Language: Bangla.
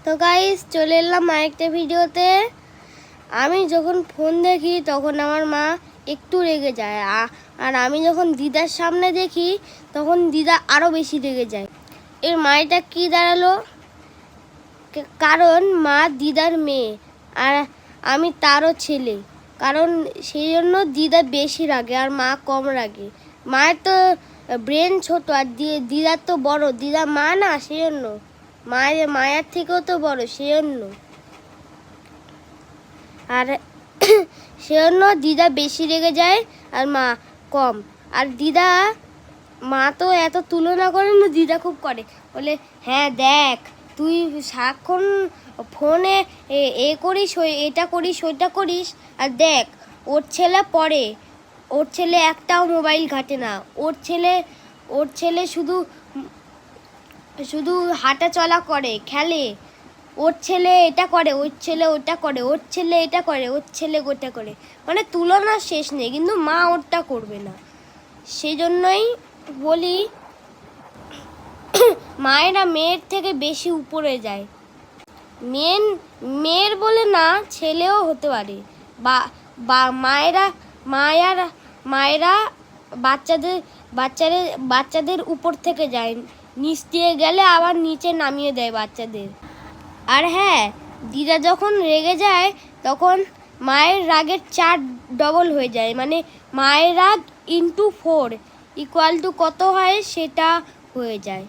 তো গাইস চলে এলাম আরেকটা ভিডিওতে। আমি যখন ফোন দেখি তখন আমার মা একটু রেগে যায়, আর আমি যখন দিদার সামনে দেখি তখন দিদা আরও বেশি রেগে যায়। এর মায়েটা কি দাঁড়ালো? কারণ মা দিদার মেয়ে আর আমি তারও ছেলে, কারণ সেই জন্য দিদা বেশি রাগে আর মা কম রাগে। মায়ের তো ব্রেন ছোট আর দিদার তো বড়, দিদা মা না, সেই জন্য মায়ের থেকেও তো বড়, সেই জন্য। আর সেজন্য দিদা বেশি রেগে যায় আর মা কম। আর মা তো এত তুলনা করে না, দিদা খুব করে, বলে হ্যাঁ দেখ তুই সারাক্ষণ ফোনে করিস, এটা করিস ওইটা করিস, আর দেখ ওর ছেলে পড়ে, ওর ছেলে একটাও মোবাইল ঘাটে না, ওর ছেলে শুধু হাঁটা চলা করে, খেলে, ওর ছেলে এটা করে, ওর ছেলে ওটা করে, ওর ছেলে এটা করে, ওর ছেলে ওটা করে, মানে তুলনার শেষ নেই। কিন্তু মা ওরটা করবে না, সেই জন্যই বলি মায়েরা মেয়ের থেকে বেশি উপরে যায়। মেয়ের বলে না, ছেলেও হতে পারে। বা মায়েরা বাচ্চাদের উপর থেকে যায়, নিচ দিয়ে গেলে আবার নিচে নামিয়ে দেয় বাচ্চাদের। আর হ্যাঁ, দিদা যখন রেগে যায় তখন মায়ের রাগের 4 ডবল হয়ে যায়, মানে মায়ের রাগ × 4 = কত হয় সেটা হয়ে যায়।